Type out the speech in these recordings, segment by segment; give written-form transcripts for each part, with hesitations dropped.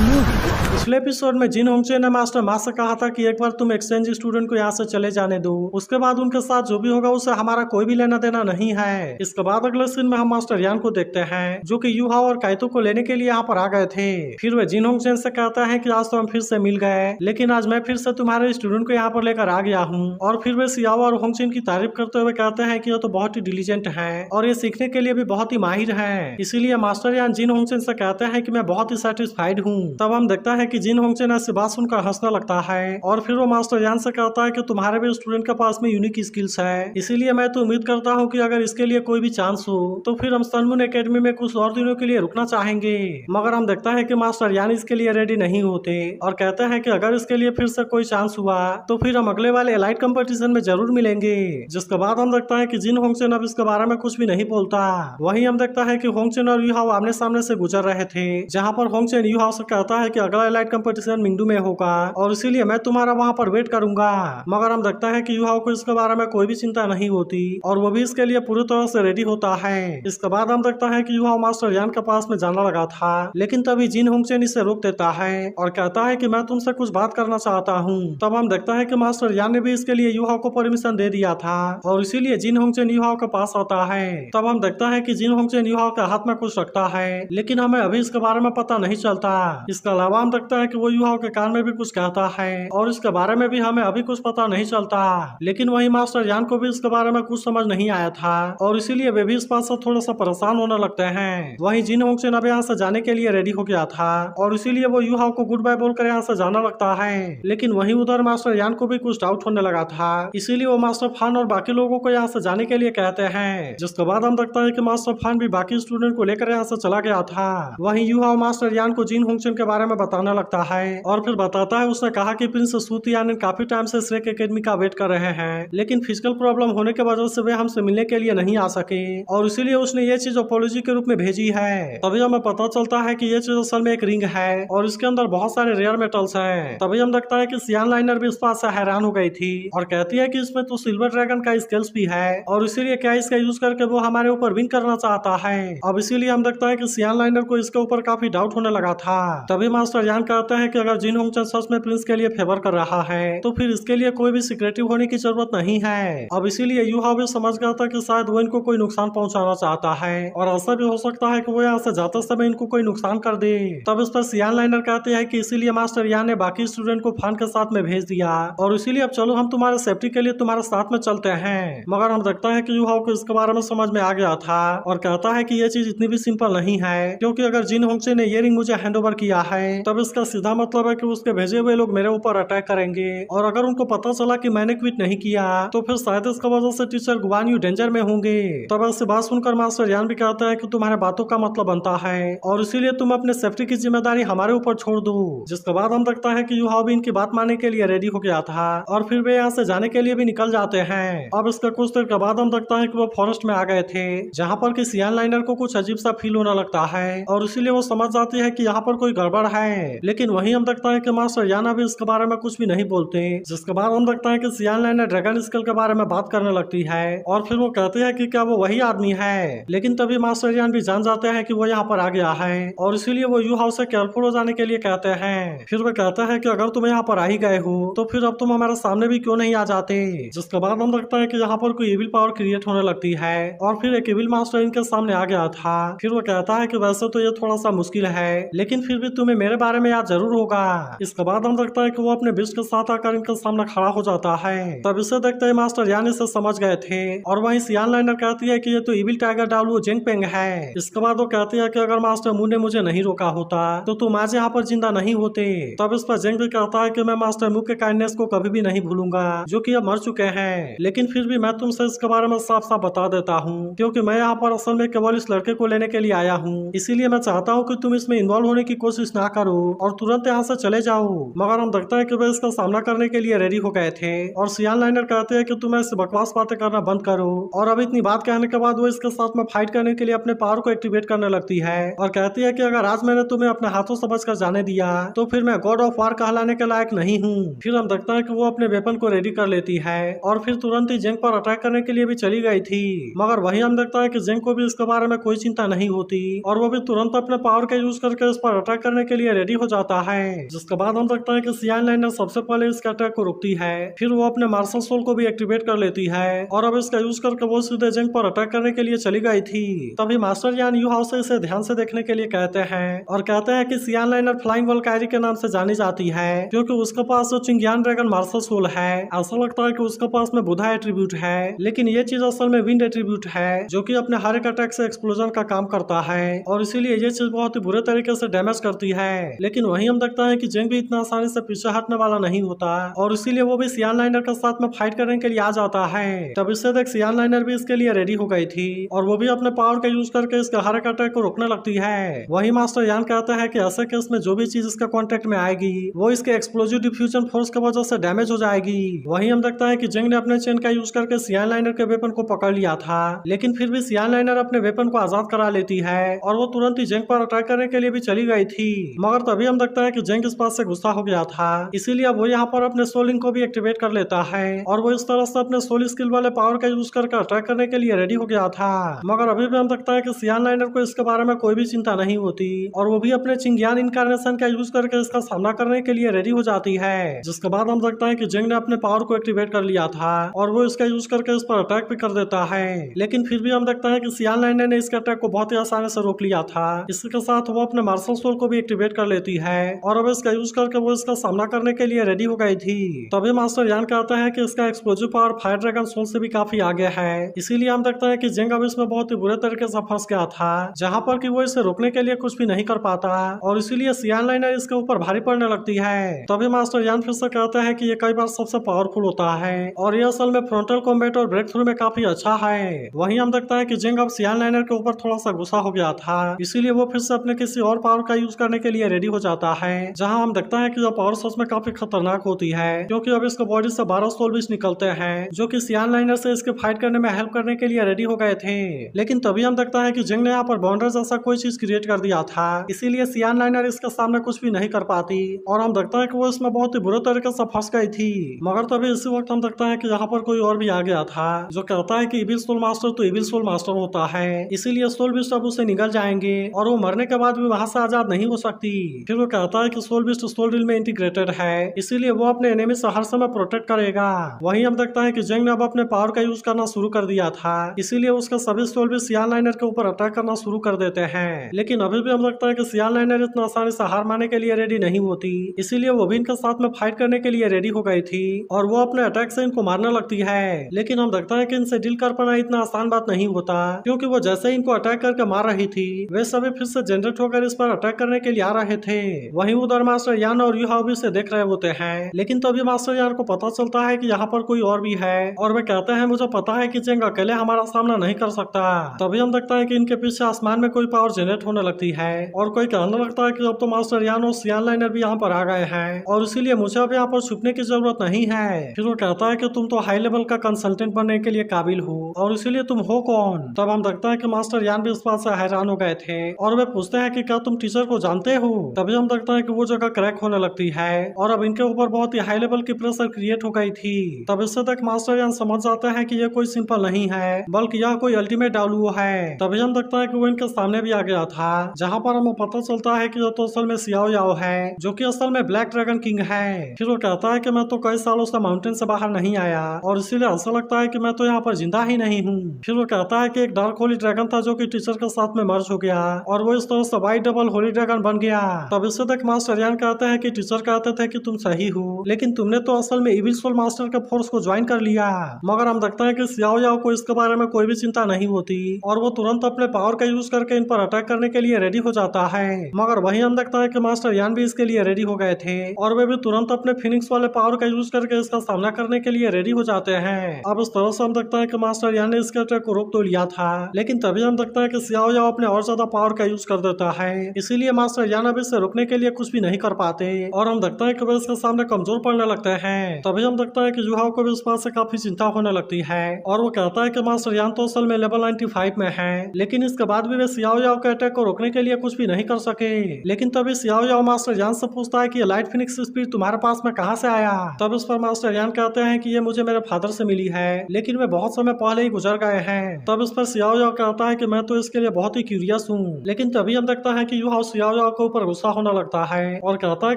पिछले एपिसोड में जिन होंगचे ने मास्टर मा से कहा था कि एक बार तुम एक्सचेंज स्टूडेंट को यहाँ से चले जाने दो, उसके बाद उनके साथ जो भी होगा उससे हमारा कोई भी लेना देना नहीं है। इसके बाद अगले सीन में हम मास्टर यान को देखते हैं जो कि यूहा और काइतो को लेने के लिए यहाँ पर आ गए थे। फिर वे जिन होंगचेन से कहता है कि आज तो हम फिर से मिल गए, लेकिन आज मैं फिर से तुम्हारे स्टूडेंट को यहाँ पर लेकर आ गया हूँ। और फिर वे सियाओ और होंगचेन की तारीफ करते हुए कहते हैं कि ये तो बहुत ही डिलीजेंट है और ये सीखने के लिए भी बहुत ही माहिर है। इसीलिए मास्टर यान जिन होंगचेन से कहते हैं कि मैं बहुत ही सेटिस्फाइड हूँ। तब हम देखता है कि जिन होंगचेन ऐसी बात सुनकर हंसने लगता है और फिर वो मास्टर यान से कहता है कि तुम्हारे भी स्टूडेंट के पास में यूनिक स्किल्स है, इसीलिए मैं तो उम्मीद करता हूँ कि अगर इसके लिए कोई भी चांस हो तो फिर हम सनमून एकेडमी में कुछ और दिनों के लिए रुकना चाहेंगे। मगर हम देखता है कि मास्टर यान इसके लिए रेडी नहीं होते और कहते हैं कि अगर इसके लिए फिर से कोई चांस हुआ तो फिर हम अगले वाले एलाइट कंपटीशन में जरूर मिलेंगे। जिसके बाद हम देखता है कि जिन होंगचेन अब इसके बारे में कुछ भी नहीं बोलता। वहीं हम देखता है कि होंगचेन और यूहाओ आमने सामने से गुजर रहे थे, जहाँ पर होंगचेन यूहाओ से कहता है कि अगला एलाइट कंपटीशन मिंगडू में होगा और इसीलिए मैं तुम्हारा वहाँ पर वेट करूंगा। मगर हम देखता है कि यूहाओ को इसके बारे में कोई भी चिंता नहीं होती और वो भी इसके लिए पूरी तरह से रेडी होता है। इसके बाद हम देखता है कि यूहाओ मास्टर यान के पास में जाना लगा था, लेकिन तभी जिन होंगचेन इसे रोक देता है और कहता है कि मैं तुमसे कुछ बात करना चाहता हूँ। तब हम देखता है कि मास्टर यान ने भी इसके लिए यूहाओ को परमिशन दे दिया था और इसीलिए जिन होंगचेन यूहाओ के पास आता है। तब हम देखता है कि जिन होंगचेन यूहाओ के हाथ में कुछ रखता है, लेकिन हमें अभी इसके बारे में पता नहीं चलता। इसके अलावा हम देखता है कि वो यूहाओ के कान में भी कुछ कहता है और इसके बारे में भी हमें अभी कुछ पता नहीं चलता। लेकिन वही मास्टर यान को भी इसके बारे में कुछ समझ नहीं आया था और इसीलिए वे भी इस बात से थोड़ा सा परेशान होने लगते हैं। वही जिन होंगचेन अब यहाँ से जाने के लिए रेडी हो गया था और इसीलिए वो यूहाओ को गुड बाय बोलकर यहाँ से जाना लगता है। लेकिन वही उधर मास्टर यान को भी कुछ डाउट होने लगा था, इसीलिए वो मास्टर फान और बाकी लोगों को यहाँ से जाने के लिए कहते हैं। जिसके बाद हम देखता है कि मास्टर फान भी बाकी स्टूडेंट को लेकर यहाँ से चला गया था। वही यूहाओ मास्टर यान को जिन होंगचेन के बारे में बताने लगता है और फिर बताता है उसने कहा कि प्रिंस सूतियान काफी टाइम से श्रेक एकेडमी का वेट कर रहे हैं, लेकिन फिजिकल प्रॉब्लम होने के वजह से वे हमसे मिलने के लिए नहीं आ सके और इसीलिए उसने ये चीज अपोलॉजी के रूप में भेजी है। तभी हमें पता चलता है कि ये चीज असल में एक रिंग है और इसके अंदर बहुत सारे रेयर मेटल्स हैं। तभी हम देखता है कि सियान लाइनर भी इस बात से हैरान हो गई थी और कहती है कि इसमें तो सिल्वर ड्रैगन का स्किल्स भी है और इसीलिए क्या इसका यूज करके वो हमारे ऊपर विन करना चाहता है। अब इसीलिए हम देखता है कि सियान लाइनर को इसके ऊपर काफी डाउट होने लगा था। तभी मास्टर यान कहते हैं कि अगर जिन होंगचेन सच में प्रिंस के लिए फेवर कर रहा है तो फिर इसके लिए कोई भी सिक्रेटिव होने की जरूरत नहीं है। अब इसीलिए यूहाओ भी समझ गया था कि शायद वो इनको कोई नुकसान पहुंचाना चाहता है और ऐसा भी हो सकता है कि वो यहाँ से जाते समय इनको कोई नुकसान कर दे। तब इस पर सियान लाइनर कहते हैं कि इसीलिए मास्टर यान ने बाकी स्टूडेंट को फान के साथ में भेज दिया और इसीलिए अब चलो हम तुम्हारे सेफ्टी के लिए तुम्हारे साथ में चलते हैं। मगर हम देखता है कि यूहाओ को इसके बारे में समझ में आ गया था और कहता है कि ये चीज इतनी भी सिंपल नहीं है, क्योंकि अगर जिन होंगचेन ने ये रिंग मुझे हैंड ओवर किया है तब इसका सीधा मतलब है कि उसके भेजे हुए लोग मेरे ऊपर अटैक करेंगे और अगर उनको पता चला कि मैंने क्विट नहीं किया तो फिर शायद इसका वजह से टीचर गुआन यू डेंजर में होंगे। तब ऐसी बात सुनकर मास्टर यान भी कहता है कि तुम्हारे बातों का मतलब बनता है और इसीलिए तुम अपने सेफ्टी की जिम्मेदारी हमारे ऊपर छोड़ दो। जिसके बाद हम देखता है कि यूहाओ भी इनकी बात मानने के लिए रेडी हो गया था और फिर वे यहाँ से जाने के लिए भी निकल जाते हैं। अब इसके कुछ देर के बाद हम देखता है कि वो फॉरेस्ट में आ गए थे, जहाँ पर कि सियान लाइनर को कुछ अजीब सा फील होने लगता है और इसीलिए वो समझ जाती है कि यहाँ पर कोई गड़बड़ है। लेकिन वहीं हम देखता है कि मास्टर यान अभी इसके बारे में कुछ भी नहीं बोलते। जिसके बाद हम देखता है कि सियान लाइनर ड्रैगन स्किल के बारे में बात करने लगती है और फिर वो कहते हैं कि क्या वो वही आदमी है। लेकिन तभी मास्टर यान भी जान जाते हैं कि वो यहाँ पर आ गया है और इसीलिए वो यूहाओ से केयरफुल हो जाने के लिए कहते हैं। फिर वो कहता है कि अगर तुम यहाँ पर आ ही गए हो तो फिर अब तुम हमारे सामने भी क्यों नहीं आ जाते। जिसके बाद हम देखता है कि यहाँ पर कोई इविल पावर क्रिएट होने लगती है और फिर एक इविल मास्टर इनके सामने आ गया था। फिर वो कहता है कि वैसे तो ये थोड़ा सा मुश्किल है, लेकिन फिर भी तुम्हें मेरे बारे में याद जरूर होगा। इसके बाद हम देखता है कि वो अपने बिस्ट के साथ आकर इनके सामने खड़ा हो जाता है। तब इसे देखते ही मास्टर यान इसे समझ गए थे और वहीं सियान लाइनर कहती है कि ये तो इविल टाइगर डालू जेंगपेंग है। इसके बाद वो कहती है कि अगर मास्टर मू ने मुझे नहीं रोका होता तो तुम आज यहाँ पर जिंदा नहीं होते। तब इस पर जेंग भी कहता है कि मैं मास्टर मू के काइंडनेस को कभी भी नहीं भूलूंगा, जो कि अब मर चुके हैं। लेकिन फिर भी मैं तुमसे इसके बारे में साफ साफ बता देता हूँ, क्योंकि मैं यहाँ पर असल में केवल इस लड़के को लेने के लिए आया हूँ, इसीलिए मैं चाहता हूँ कि तुम इसमें इन्वॉल्व होने की कोशिश ना करो और तुरंत यहाँ से चले जाओ। मगर हम देखते हैं कि वे इसका सामना करने के लिए रेडी हो गए थे और सियान लाइनर कहते हैं कि तुम ऐसे बकवास बातें करना बंद करो। और अब इतनी बात कहने के बाद वो इसके साथ में फाइट करने के लिए अपने पावर को एक्टिवेट करने लगती है और कहती है कि अगर आज मैंने तुम्हें अपने हाथों समझ कर जाने दिया तो फिर मैं गॉड ऑफ वार कहलाने के लायक नहीं हूँ। फिर हम देखते हैं कि वो अपने वेपन को रेडी कर लेती है और फिर तुरंत ही जेंग पर अटैक करने के लिए भी चली गई थी। मगर वही हम देखता है कि जेंग को भी इसके बारे में कोई चिंता नहीं होती और वो भी तुरंत अपने पावर के यूज करके इस पर अटैक करने के लिए रेडी हो जाता है, जिसके बाद हम देखते हैं कि सियान लाइनर सबसे पहले इसके अटैक को रोकती है, फिर वो अपने मार्शल सोल को भी एक्टिवेट कर लेती है और अब इसका यूज करके वो सीधे जेंग पर अटैक करने के लिए चली गई थी। तभी मास्टर यान यू हाउ से इसे ध्यान से देखने के लिए कहते हैं और कहते हैं कि सियान लाइनर फ्लाइंग वल्कायरी के नाम से जानी जाती है क्योंकि उसके पास जो चिंगियान ड्रैगन मार्शल सोल है, ऐसा लगता है कि उसके पास में बुधा एट्रीब्यूट है, लेकिन ये चीज असल में विंड एट्रीब्यूट है जो कि अपने हर एक अटैक से एक्सप्लोजन का काम करता है और इसीलिए ये चीज बहुत ही बुरे तरीके से डैमेज करती है। लेकिन वहीं हम देखते हैं कि जेंग भी इतना आसानी से पीछे हटने वाला नहीं होता और इसीलिए वो भी सियान लाइनर के साथ में फाइट करने के लिए आ जाता है। तब इससे देख सियान लाइनर भी इसके लिए रेडी हो गई थी और वो भी अपने पावर का यूज करके इसके हर एक अटैक को रोकने लगती है। वही मास्टर यान कहता है कि ऐसे केस में जो भी चीज इसके कांटेक्ट में आएगी वो इसके एक्सप्लोजिव डिफ्यूजन फोर्स की वजह से डैमेज हो जाएगी। वही हम देखता है कि जेंग ने अपने चेन का यूज करके सियान लाइनर के वेपन को पकड़ लिया था, लेकिन फिर भी सियान लाइनर अपने वेपन को आजाद करा लेती है और वो तुरंत ही जेंग पर अटैक करने के लिए भी चली गई थी। मगर तभी हम देखता है कि जेंग इस बात से गुस्सा हो गया था, इसीलिए वो यहाँ पर अपने सोलिंग को भी एक्टिवेट कर लेता है और वो इस तरह से अपने सोल स्किल वाले पावर का यूज करके अटैक करने के लिए रेडी हो गया था। मगर अभी भी हम देखता है कि सियान लाइनर को इसके बारे में कोई भी चिंता नहीं होती और वो भी अपने चिंगियान इनकारनेशन का यूज करके इसका सामना करने के लिए रेडी हो जाती है। जिसके बाद हम देखता है कि जेंग ने अपने पावर को एक्टिवेट कर लिया था और वो इसका यूज करके इस पर अटैक भी कर देता है, लेकिन फिर भी हम देखता है कि सियान लाइनर ने इसके अटैक को बहुत ही आसानी से रोक लिया था। इसके साथ वो अपने मार्शल सोल को भी एक्टिवेट कर लेती है और अब इसका यूज करके वो इसका सामना करने के लिए रेडी हो गई थी। तभी मास्टर यान कहता है कि इसका explosive power fire dragon soul से भी काफी आगे है, इसीलिए हम देखते हैं कि जेंग अब इसमें बहुत ही बुरे तरीके से फंस गया था, जहाँ पर कि वो इसे रोकने के लिए कुछ भी नहीं कर पाता और इसीलिए सियान लाइनर इसके ऊपर भारी पड़ने लगती है। तभी मास्टर यान फिर से कहता है कि ये कई बार सबसे पावरफुल होता है और ये असल में फ्रंटल कॉम्बैट और ब्रेक थ्रू में काफी अच्छा है। वहीं हम देखता है कि जेंग अब सियान लाइनर के ऊपर थोड़ा सा गुस्सा हो गया था, इसीलिए वो फिर से अपने किसी और पावर का यूज करने के लिए रेडी हो जाता है, जहाँ हम देखता है कि यह पावर सच में काफी खतरनाक होती है क्योंकि अब इसके बॉडी से 12 सोल बीच निकलते हैं जो कि सियान लाइनर से इसके फाइट करने में हेल्प करने के लिए रेडी हो गए थे। लेकिन तभी हम देखता है कि जेंग ने यहाँ पर बाउंडर जैसा कोई चीज क्रिएट कर दिया था, इसीलिए सियान लाइनर इसके सामने कुछ भी नहीं कर पाती और हम देखता है कि वो इसमें बहुत ही बुरे तरीके से फंस गई थी। मगर तभी इसी वक्त हम देखता है कि यहाँ पर कोई और भी आ गया था जो कहता है कि इविल सोल मास्टर तो इविल सोल मास्टर होता है, इसीलिए सोल बिस्ट अब उसे निगल जाएंगे और वो मरने के बाद भी वहां से आजाद नहीं हो सकती। फिर वो कहता है कि सोल बिस्ट सोल ड्रिल में इंटीग्रेटेड है, इसीलिए वो अपने एनिमी से हर समय प्रोटेक्ट करेगा। वहीं हम देखता है कि जेंग ने अब अपने पावर का यूज करना शुरू कर दिया था, इसीलिए उसके सभी सोल भी सियान लाइनर के ऊपर अटैक करना शुरू कर देते हैं। लेकिन अभी भी हम देखता है कि सियान लाइनर इतना आसानी से हार मानने के लिए रेडी नहीं होती, इसीलिए वो भी इनके साथ में फाइट करने के लिए रेडी हो गई थी और वो अपने अटैक से इनको मारने लगती है। लेकिन हम देखता है कि इनसे डील कर पाना इतना आसान बात नहीं होता क्योंकि वो जैसे ही इनको अटैक करके मार रही थी वे सभी फिर से जनरेट होकर इस पर अटैक करने के लिए आ रहे थे। वहीं उधर मास्टर यान और यूहाओ भी से देख रहे होते हैं, लेकिन तभी मास्टर यान को पता चलता है कि यहाँ पर कोई और भी है और वे कहते हैं मुझे पता है कि जेंग अकेले हमारा सामना नहीं कर सकता। तभी हम देखता है कि इनके पीछे आसमान में कोई पावर जनरेट होने लगती है और कोई कहने लगता है कि अब तो मास्टर यान और सियान लाइनर भी यहाँ पर आ गए हैं और इसीलिए मुझे अब यहाँ पर छुपने की जरूरत नहीं है। फिर वो कहता है कि तुम तो हाई लेवल का कंसल्टेंट बनने के लिए काबिल हो और इसीलिए तुम हो कौन। तब हम देखता है कि मास्टर यान भी इस बात से हैरान हो गए थे और वे पूछते हैं कि क्या तुम टीचर को जानते हो। तभी हम देखता है कि वो जगह क्रैक होने लगती है और अब इनके ऊपर बहुत ही हाई लेवल की प्रेशर क्रिएट हो गई थी। तब इससे तक मास्टर यान समझ जाते हैं कि ये कोई सिंपल नहीं है बल्कि यह कोई अल्टीमेट डालू है। तभी हम देखता है कि वो इनके सामने भी आ गया था, जहाँ पर हमें पता चलता है कि ये तो असल में सियाओ याओ है जो कि असल में ब्लैक ड्रैगन किंग है। फिर वो कहता है कि मैं तो कई सालों से माउंटेन से बाहर नहीं आया और इसीलिए ऐसा लगता है कि मैं तो यहाँ पर जिंदा ही नहीं हूँ। फिर वो कहता है कि एक डार्क होली ड्रैगन था जो कि टीचर के साथ में मर्ज हो गया और वो इस तरह से व्हाइट डबल होली ड्रैगन बन गया। तब इससे तक मास्टर यान कहते हैं कि टीचर कहते थे कि तुम सही हो, लेकिन तुमने तो असल में इविल सोल मास्टर के फोर्स को ज्वाइन कर लिया। मगर हम देखते हैं कि सियाओ याओ को इसके बारे में कोई भी चिंता नहीं होती और वो तुरंत अपने पावर का यूज करके इन पर अटैक करने के लिए रेडी हो जाता है। मगर वहीं हम देखता है कि मास्टर यान भी इसके लिए रेडी हो गए थे और वे भी तुरंत अपने फिनिक्स वाले पावर का यूज करके इसका सामना करने के लिए रेडी हो जाते हैं। अब इस तरह से हम देखता है कि मास्टर यान ने इसके अटैक को रोक तो लिया था, लेकिन तभी हम देखता है कि सियाओ याओ अपने और ज्यादा पावर का यूज कर देता है, इसीलिए मास्टर यान अब इसे रोकने के लिए कुछ भी नहीं कर पाते और हम देखता है कि वे इसके सामने कमजोर पड़ने लगते हैं। तभी हम देखता है कि यूहाओ को भी इस बात से काफी चिंता होने लगती है और वो कहता है कि मास्टर यान तो असल में लेवल 95 में है, लेकिन इसके बाद भी वे सियाओ याओ के अटैक को रोकने के लिए कुछ भी नहीं कर सके। लेकिन तभी सियाओ याओ मास्टर यान से पूछता है कि लाइट फिनिक्स स्पीड तुम्हारे पास में कहाँ से आया। तब इस पर मास्टर यान कहते हैं कि ये मुझे मेरे फादर से मिली है, लेकिन वे बहुत समय पहले ही गुजर गए हैं। तब इस पर सियाओ याओ कहता है कि मैं तो इसके लिए बहुत ही क्यूरियस हूँ। लेकिन तभी हम देखता है कि यूहाओ सियाओ याओ के ऊपर गुस्सा होने लगता है और कहता है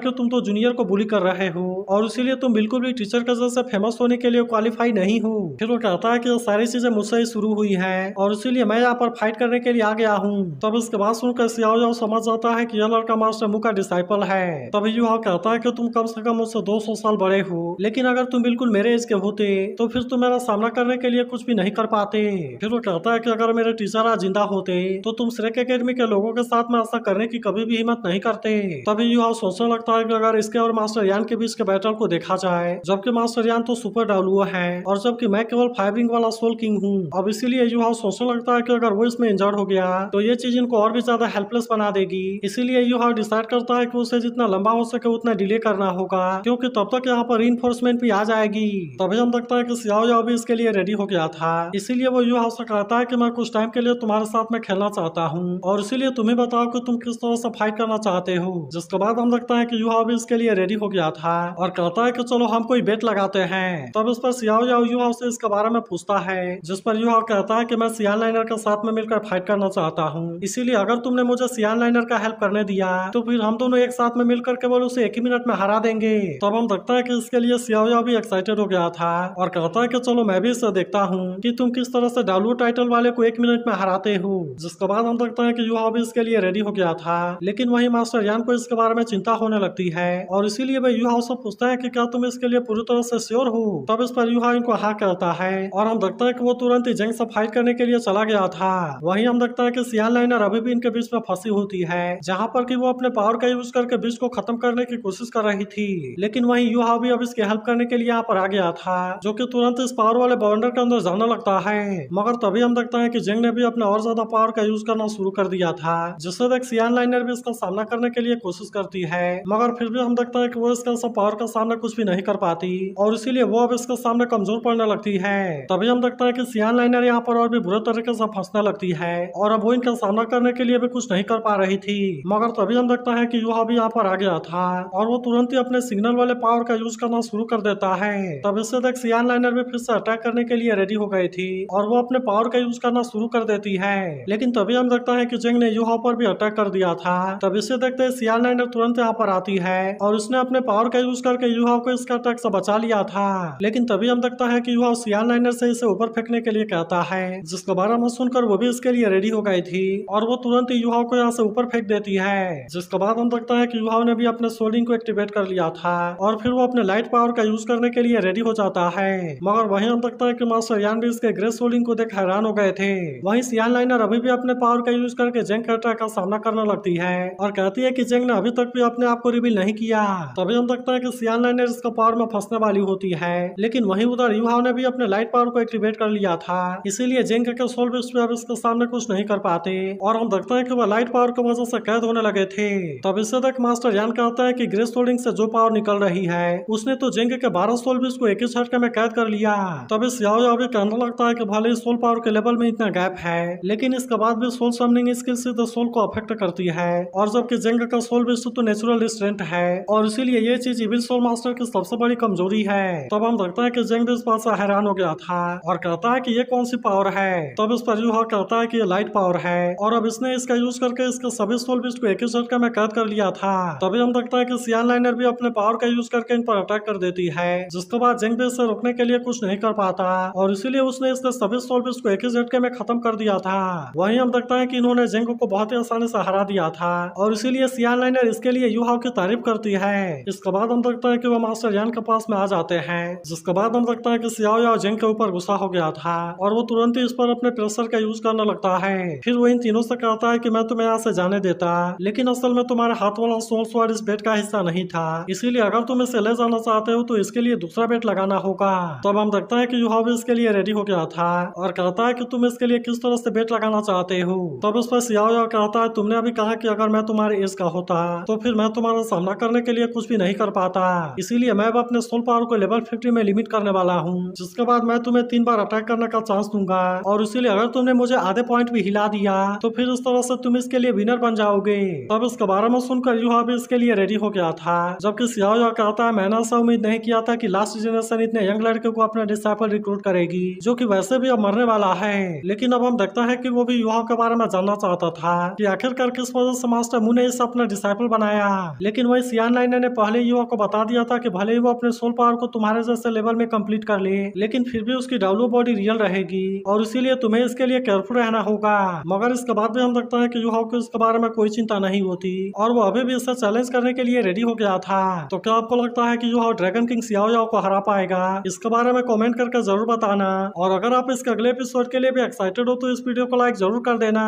कि तुम तो जूनियर को बुली कर रहे हो और इसीलिए तुम बिल्कुल भी टीचर के जैसे फेमस होने के लिए क्वालिफाई नहीं हो। फिर वो कहता है कि ये सारी चीजें मुझसे ही शुरू हुई है और इसीलिए मैं यहाँ पर फाइट करने के लिए आ गया हूँ। तब इसके बाद सुनकर याओ समझ जाता है कि यह लड़का मास्टर मू का डिसाइपल है। तभी याओ कहता है कि तुम कम से कम मुझसे 200 साल बड़े हो, लेकिन अगर तुम बिल्कुल मेरे एज के होते तो फिर तुम मेरा सामना करने के लिए कुछ भी नहीं कर पाते। फिर वो कहता है कि अगर मेरे टीचर आज जिंदा होते तो तुम श्रेक एकेडमी के लोगों के साथ में ऐसा करने की कभी भी हिम्मत नहीं करते। तभी याओ सोचने लगता है कि अगर इसके और मास्टर यान के बीच के बैटल को देखा जाए, जबकि मास्टर यान तो सुपर डालुओ है और जबकि मैं केवल फायरिंग वाला सोल किंग हूँ, अब इसीलिए याओ सोचने लगता है कि अगर वो इसमें इंजर्ड हो गया तो ये चीज इनको और भी ज्यादा हेल्पलेस बना देगी। इसीलिए याओ डिसाइड करता है कि उसे जितना लंबा हो सके उतना डिले करना होगा, क्योंकि तब तक यहाँ पर रीइंफोर्समेंट भी आ जाएगी। तभी हम देखता है कि याओ भी इसके लिए रेडी हो गया था, इसीलिए वो याओ से कहता है कि मैं कुछ टाइम के लिए तुम्हारे साथ में खेलना चाहता हूँ और इसीलिए तुम्हें बताओ कि तुम किस तरह से फाइट करना चाहते हो। जिसके बाद हम देखता है कि याओ भी इसके लिए रेडी हो गया था और कहता है कि चलो हम कोई बेट लगाते हैं। तब इस पर याओ से इसके बारे में पूछता है, जिस पर याओ कहता है कि मैं सियान लाइनर के साथ में मिलकर फाइट करना चाहता हूँ, इसीलिए अगर तुमने मुझे सियान लाइनर का हेल्प करने दिया तो फिर हम दोनों एक साथ में मिलकर केवल उसे 1 ही मिनट में हरा देंगे। तब हम देखता है कि इसके लिए याओ भी एक्साइटेड हो गया था और कहता है कि चलो मैं भी इसे देखता हूँ कि तुम किस तरह से डालू टाइटल वाले को 1 मिनट में हराते हो। जिसके बाद हम देखते हैं कि याओ भी इसके लिए रेडी हो गया था, लेकिन वही मास्टर यान को इसके बारे में चिंता होने लगती है और इसीलिए वे याओ से पूछते हैं कि क्या तुम इसके लिए पूरी तरह से श्योर हो। तब इस पर याओ इनको हाँ कहता है और हम देखते हैं कि वो तुरंत ही जंग से फाइट करने के लिए चला गया था। वहीं हम देखते हैं कि सियान लाइनर अभी भी इनके बीच में फंसी होती है, जहाँ पर कि वो अपने पावर का यूज करके बीच को खत्म करने की कोशिश कर रही थी, लेकिन वहीं याओ भी अब इसकी हेल्प करने के लिए यहाँ पर आ गया था, जो कि तुरंत इस पावर वाले बाउंडर के अंदर जाने लगता है। मगर तभी हम देखते हैं कि जंग ने भी अपना और ज्यादा पावर का यूज करना शुरू कर दिया था, जिससे देख सियान लाइनर भी इसका सामना करने के लिए कोशिश करती है, मगर फिर भी हम देखते हैं कि वो इसका सब पावर का सामना कुछ भी नहीं कर पाती और इसीलिए वो अब इसके सामने कमजोर पड़ने लगती है। तभी हम देखते हैं कि सियान लाइनर यहाँ पर और भी बुरे तरीके से फंसने लगती है और अब वो इनका सामना करने के लिए भी कुछ नहीं कर पा रही थी। मगर तभी हम देखते हैं कि याओ भी यहाँ पर आ गया था और वो तुरंत ही अपने सिग्नल वाले पावर का यूज करना शुरू कर देता है। तब इससे देख सियान लाइनर भी फिर से अटैक करने के लिए रेडी हो गई थी और वो अपने पावर का यूज करना शुरू कर देती है, लेकिन तभी हम देखते हैं कि जंग ने याओ पर भी अटैक कर दिया था। तब इससे देखते सियान लाइनर तुरंत यहाँ पर आती है और उसने अपने पावर का यूज करके याओ को इसका अटैक से बचा लिया था, लेकिन तभी हम देखता है कि याओ सियान लाइनर से इसे ऊपर फेंकने के लिए कहता है, जिसके बारे में सुनकर वो भी इसके लिए रेडी हो गई थी और वो तुरंत ही याओ को यहाँ से ऊपर फेंक देती है। जिसके बाद हम देखता है कि याओ ने भी अपने सोलिंग को एक्टिवेट कर लिया था और फिर वो अपने लाइट पावर का यूज करने के लिए रेडी हो जाता है। मगर वहीं हम देखता है कि मास्टर यान भी इसके ग्रे सोलिंग को देख हैरान हो गए थे। वहीं सियान लाइनर अभी भी अपने पावर का यूज करके जंग के अटैक का सामना करने लगती है और कहती है कि जंग ने अभी तक भी अपने आप को रिवील नहीं किया। तभी हम देखते हैं कि सियान लाइनर इसका पावर में फंसने वाली होती है, लेकिन वहीं उधर याओ ने भी अपने लाइट पावर को एक्टिवेट कर लिया था, इसीलिए जंग के सोल बिस्ट भी अब इसके सामने कुछ नहीं कर पाते और हम देखते हैं कि वह लाइट पावर की वजह से कैद होने लगे थे। तब इससे तक मास्टर यान कहता है कि ग्रे सोलिंग से जो पावर निकल रही है उसने तो जंग के 12 सोल बिस्ट को एक ही झटके में कैद कर लिया। तब इस याओ भी कहने लगता है कि भले ही सोल पावर के लेवल में इतना गैप है, लेकिन इसके बाद भी सोल समनिंग स्किल से तो सोल को अफेक्ट करती है और जबकि जंग का सोल बिस्ट तो नेचुरल रिस्ट्रेंट है और इसीलिए ये चीज इविल सोल मास्टर की सबसे बड़ी कमजोरी है। तब हम देखते हैं कि जंग भी इस बात से हैरान हो गया था और कहता है कि ये कौन सी पावर है। तब इस पर याओ कहता है कि ये लाइट पावर है और अब इसने इसका यूज करके इसके सभी सोल बिस्ट को एक ही झटके में कैद कर लिया था। तभी हम देखते हैं कि सियान लाइनर भी अपने पावर का यूज करके इन पर अटैक कर देती है, जिसके बाद जंग भी इसे रोकने के लिए कुछ नहीं कर पाता और इसीलिए उसने इसके सभी सोल बिस्ट को एक ही झटके में खत्म कर दिया था। वहीं हम देखते हैं कि इन्होंने जंग को बहुत ही आसानी से हरा दिया था और इसीलिए सियान लाइनर इसके लिए याओ की तारीफ करती है। इसके बाद हम देखते हैं कि वो मास्टर यान के पास में आ जाते हैं, जिसके बाद हम देखते हैं कि याओ जंग के ऊपर गुस्सा हो गया था और वो तुरंत ही इस पर अपने प्रेशर का यूज करने लगता है। फिर वो इन तीनों से कहता है कि मैं तुम्हें यहाँ से जाने देता, लेकिन असल में तुम्हारे हाथ वाला सोल स्वॉर्ड इस बेट का हिस्सा नहीं था, इसीलिए अगर तुम इसे ले जाना चाहते हो तो इसके लिए दूसरा बेट लगाना होगा। तब हम देखते हैं कि याओ भी इसके लिए रेडी हो गया था और कहता है कि तुम इसके लिए किस तरह से बेट लगाना चाहते हो। तब उस पर याओ कहता है तुमने अभी कहा कि अगर मैं तुम्हारे एज का होता तो फिर मैं तुम्हारा सामना करने के लिए कुछ भी नहीं कर पाता, इसीलिए मैं अब अपने सोल पावर को लेवल 50 में लिमिट करने वाला हूँ, जिसके बाद मैं तुम्हें 3 बार अटैक करने का चांस दूंगा और इसीलिए अगर तुमने मुझे आधे पॉइंट भी हिला दिया तो फिर इस तरह से तुम इसके लिए विनर बन जाओगे। तब इसके बारे में सुनकर याओ भी इसके लिए रेडी हो गया था, जबकि याओ कहता है मैंने ऐसा उम्मीद नहीं किया था कि लास्ट जनरेशन इतने यंग लड़के को अपना डिसाइपल रिक्रूट करेगी, जो कि वैसे भी अब मरने वाला है। लेकिन अब हम देखता है कि वो भी याओ के बारे में जानना चाहता था कि आखिरकार किस वजह से मास्टर मू ने इसे अपना डिसाइपल बनाया। लेकिन वही CR99 ने पहले युवा को बता दिया था कि भले ही वो अपने सोल पावर को तुम्हारे जैसे लेवल में कंप्लीट कर ले, लेकिन फिर भी उसकी W बॉडी रियल रहेगी और इसीलिए तुम्हें इसके लिए केयरफुल रहना होगा। मगर इसके बाद भी हम देखते हैं कि युवा को इसके बारे में कोई चिंता नहीं होती और वो अभी भी इसे चैलेंज करने के लिए रेडी हो गया था। तो क्या आपको लगता है कि युवा ड्रैगन किंग सियाओ याओ को हरा पाएगा? इसके बारे में कमेंट करके जरूर बताना और अगर आप इसके अगले एपिसोड के लिए भी एक्साइटेड हो तो इस वीडियो को लाइक जरूर कर देना।